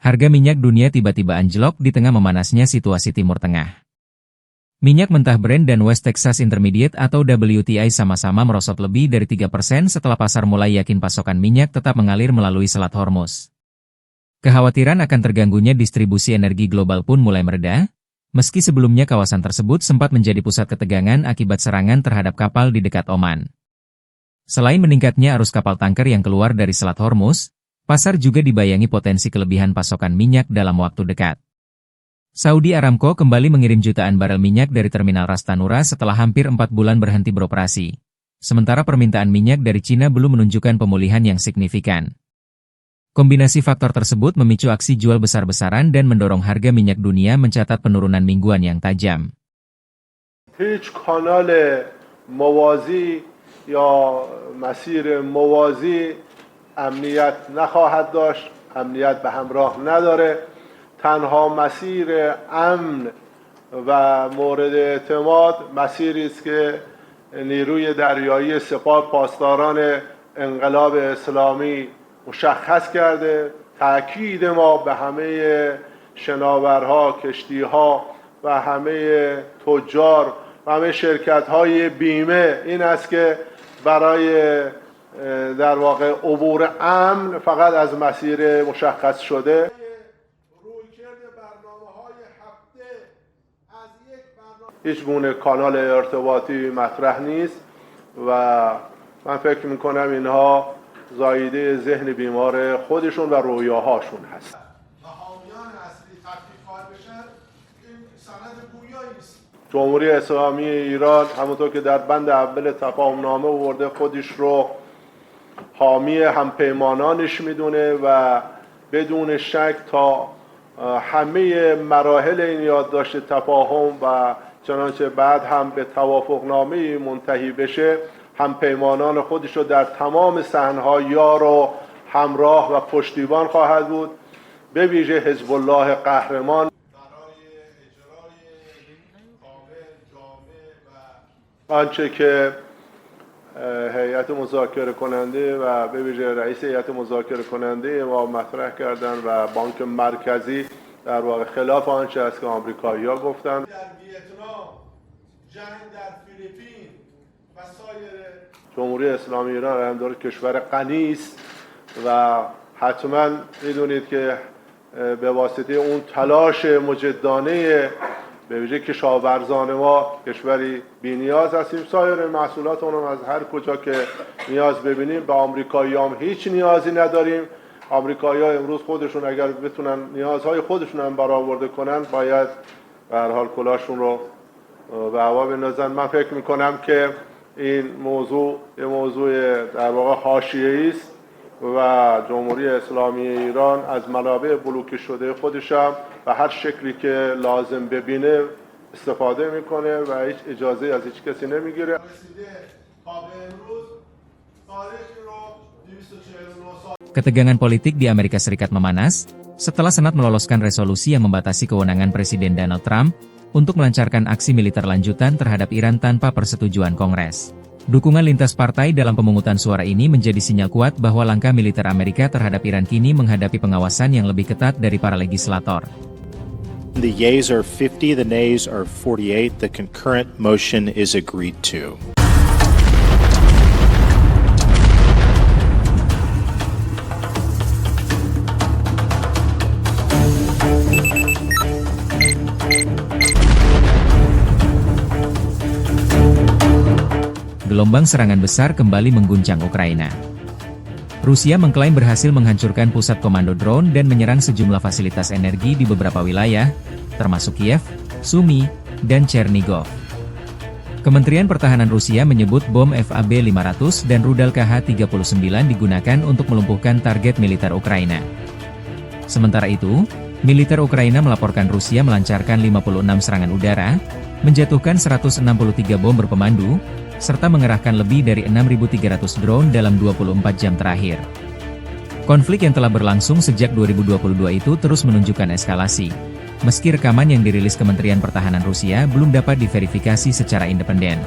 Harga minyak dunia tiba-tiba anjlok di tengah memanasnya situasi Timur Tengah. Minyak mentah Brent dan West Texas Intermediate atau WTI sama-sama merosot lebih dari 3% setelah pasar mulai yakin pasokan minyak tetap mengalir melalui Selat Hormuz. Kekhawatiran akan terganggunya distribusi energi global pun mulai mereda, meski sebelumnya kawasan tersebut sempat menjadi pusat ketegangan akibat serangan terhadap kapal di dekat Oman. Selain meningkatnya arus kapal tanker yang keluar dari Selat Hormuz, pasar juga dibayangi potensi kelebihan pasokan minyak dalam waktu dekat. Saudi Aramco kembali mengirim jutaan barel minyak dari terminal Ras Tanura setelah hampir 4 bulan berhenti beroperasi. Sementara permintaan minyak dari Cina belum menunjukkan pemulihan yang signifikan. Kombinasi faktor tersebut memicu aksi jual besar-besaran dan mendorong harga minyak dunia mencatat penurunan mingguan yang tajam. هیچ کانال موازی یا مسیر موازی امنیت نخواهد داشت، امنیت به همراه نداره. تنها مسیر امن و مورد اعتماد مسیری است که نیروی دریایی سپاه پاسداران انقلاب اسلامی مشخص کرده. تأکید ما به همه شناورها، کشتیها و همه تجار و همه شرکت‌های بیمه این است که برای در واقع عبور امن فقط از مسیر مشخص شده. هیچ گونه کانال ارتباطی مطرح نیست و من فکر میکنم اینها زاییده ذهن بیمار خودشون و رویاهاشون هست. جمهوری اسلامی ایران همونطور که در بند اول تفاهمنامه آورده خودش رو حامی همپیمانانش میدونه و بدون شک تا همه مراحل این یادداشت تفاهم و چنانچه بعد هم به توافقنامه منتهی بشه همپیمانان خودش رو در تمام صحنه‌ها یار و همراه و پشتیبان خواهد بود. به ویژه حزب الله قهرمان آنچه که هیئت مذاکره کننده و به ویژه رئیس هیئت مذاکره کننده ما مطرح کردن و بانک مرکزی در واقع خلاف آنچه است که آمریکایی‌ها گفتن. جمهوری اسلامی ایران علمدار کشور غنی است و حتما میدونید که به واسطه اون تلاش مجدانه به ویژه کشاورزان ما کشوری بی‌نیاز هستیم. سایر محصولات اونم از هر کجا که نیاز ببینیم به آمریکایی‌ها هم هیچ نیازی نداریم. آمریکایی‌ها امروز خودشون اگر بتونن نیازهای خودشون هم برآورده کنن باید به هر حال کلاشون رو به هوا بندازن. من فکر میکنم که این موضوع یه موضوع در واقع حاشیه‌ای است و جمهوری اسلامی ایران از منابع بلوکه شده خودش هم و هر شکلی که لازم ببینه استفاده میکنه و هیچ اجازه از هیچ کسی نمیگیره. Ketegangan politik di Amerika Serikat memanas setelah Senat meloloskan resolusi yang membatasi kewenangan Presiden Donald Trump untuk melancarkan aksi militer lanjutan terhadap Iran tanpa persetujuan Kongres. Dukungan lintas partai dalam pemungutan suara ini menjadi sinyal kuat bahwa langkah militer Amerika terhadap Iran kini menghadapi pengawasan yang lebih ketat dari para legislator. The yeas are 50, the nays are 48. The concurrent motion is agreed to. Gelombang serangan besar kembali mengguncang Ukraina. Rusia mengklaim berhasil menghancurkan pusat komando drone dan menyerang sejumlah fasilitas energi di beberapa wilayah, termasuk Kiev, Sumy, dan Chernigov. Kementerian Pertahanan Rusia menyebut bom FAB-500 dan rudal KH-39 digunakan untuk melumpuhkan target militer Ukraina. Sementara itu, militer Ukraina melaporkan Rusia melancarkan 56 serangan udara, menjatuhkan 163 bom berpemandu, serta mengerahkan lebih dari 6.300 drone dalam 24 jam terakhir. Konflik yang telah berlangsung sejak 2022 itu terus menunjukkan eskalasi, meski rekaman yang dirilis Kementerian Pertahanan Rusia belum dapat diverifikasi secara independen.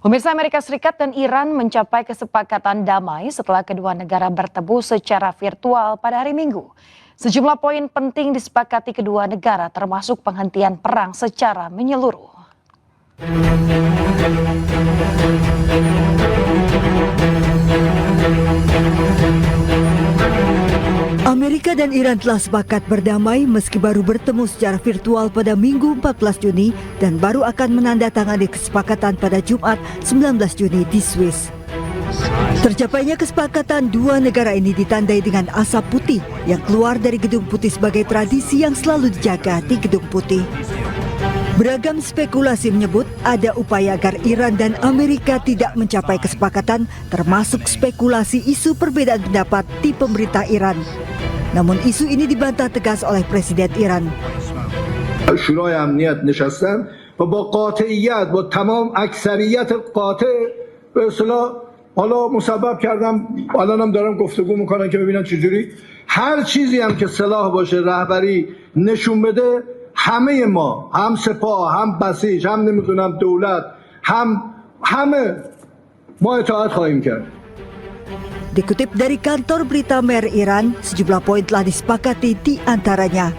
Pemirsa, Amerika Serikat dan Iran mencapai kesepakatan damai setelah kedua negara bertemu secara virtual pada hari Minggu. Sejumlah poin penting disepakati kedua negara termasuk penghentian perang secara menyeluruh. Amerika dan Iran telah sepakat berdamai meski baru bertemu secara virtual pada Minggu 14 Juni dan baru akan menandatangani kesepakatan pada Jumat 19 Juni di Swiss. Tercapainya kesepakatan dua negara ini ditandai dengan asap putih yang keluar dari Gedung Putih sebagai tradisi yang selalu dijaga di Gedung Putih. Beragam spekulasi menyebut ada upaya agar Iran dan Amerika tidak mencapai kesepakatan, termasuk spekulasi isu perbedaan pendapat di pemerintah Iran. Namun isu ini dibantah tegas oleh Presiden Iran. شورای امنیت نشستن و با قاطعیت با تمام اکثریت قاطع به اصطلاح حالا مسبب کردم الانم دارم گفتگو میکنن که ببینن چجوری هر چیزی هم که صلاح باشه رهبری نشون بده همه ما هم سپاه هم بسیج هم نمیدونم دولت همه ما اطاعت خواهیم کرد. Dikutip dari kantor berita Mer Iran, sejumlah poin telah disepakati di antaranya.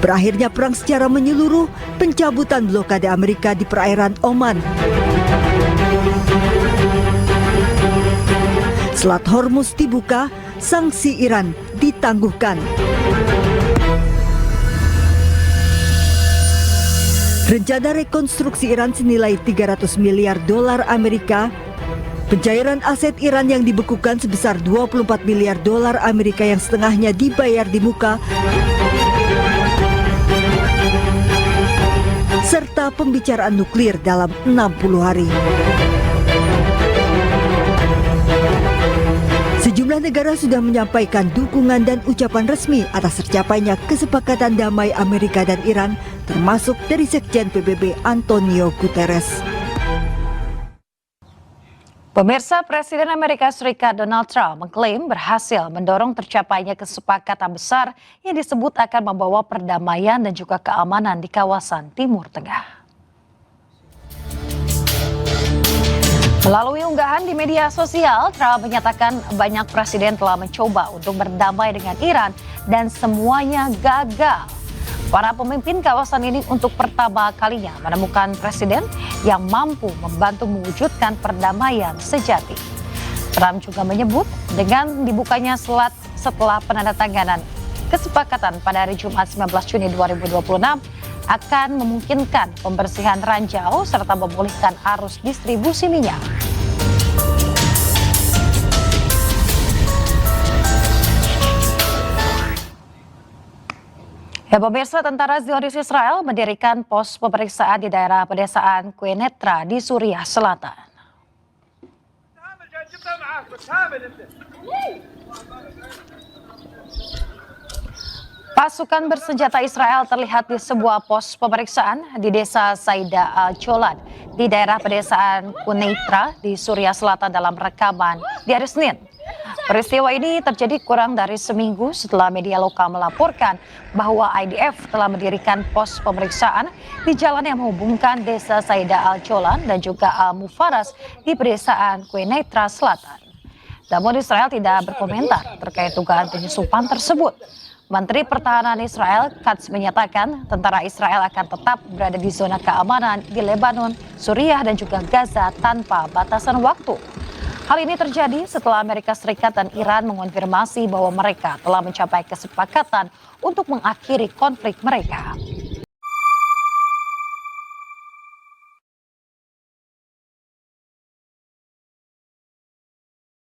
Berakhirnya perang secara menyeluruh, pencabutan blokade Amerika di perairan Oman. Selat Hormuz dibuka, sanksi Iran ditangguhkan. Rencana rekonstruksi Iran senilai 300 miliar dolar Amerika. Pencairan aset Iran yang dibekukan sebesar 24 miliar dolar Amerika yang setengahnya dibayar di muka, serta pembicaraan nuklir dalam 60 hari. Sejumlah negara sudah menyampaikan dukungan dan ucapan resmi atas tercapainya kesepakatan damai Amerika dan Iran, termasuk dari Sekjen PBB Antonio Guterres. Pemirsa, Presiden Amerika Serikat Donald Trump mengklaim berhasil mendorong tercapainya kesepakatan besar yang disebut akan membawa perdamaian dan juga keamanan di kawasan Timur Tengah. Melalui unggahan di media sosial, Trump menyatakan banyak presiden telah mencoba untuk berdamai dengan Iran dan semuanya gagal. Para pemimpin kawasan ini untuk pertama kalinya menemukan presiden yang mampu membantu mewujudkan perdamaian sejati. Trump juga menyebut dengan dibukanya selat setelah penandatanganan kesepakatan pada hari Jumat 19 Juni 2026 akan memungkinkan pembersihan ranjau serta memulihkan arus distribusi minyak. Ya, pemirsa, tentara Zionis Israel mendirikan pos pemeriksaan di daerah pedesaan Quneitra di Suriah Selatan. Pasukan bersenjata Israel terlihat di sebuah pos pemeriksaan di desa Saida al-Jolan di daerah pedesaan Quneitra di Suriah Selatan dalam rekaman di hari Senin. Peristiwa ini terjadi kurang dari seminggu setelah media lokal melaporkan bahwa IDF telah mendirikan pos pemeriksaan di jalan yang menghubungkan desa Saida al-Jolan dan juga al-Mufaras di pedesaan Quneitra Selatan. Namun Israel tidak berkomentar terkait dugaan penyusupan tersebut. Menteri Pertahanan Israel Katz menyatakan tentara Israel akan tetap berada di zona keamanan di Lebanon, Suriah dan juga Gaza tanpa batasan waktu. Hal ini terjadi setelah Amerika Serikat dan Iran mengonfirmasi bahwa mereka telah mencapai kesepakatan untuk mengakhiri konflik mereka.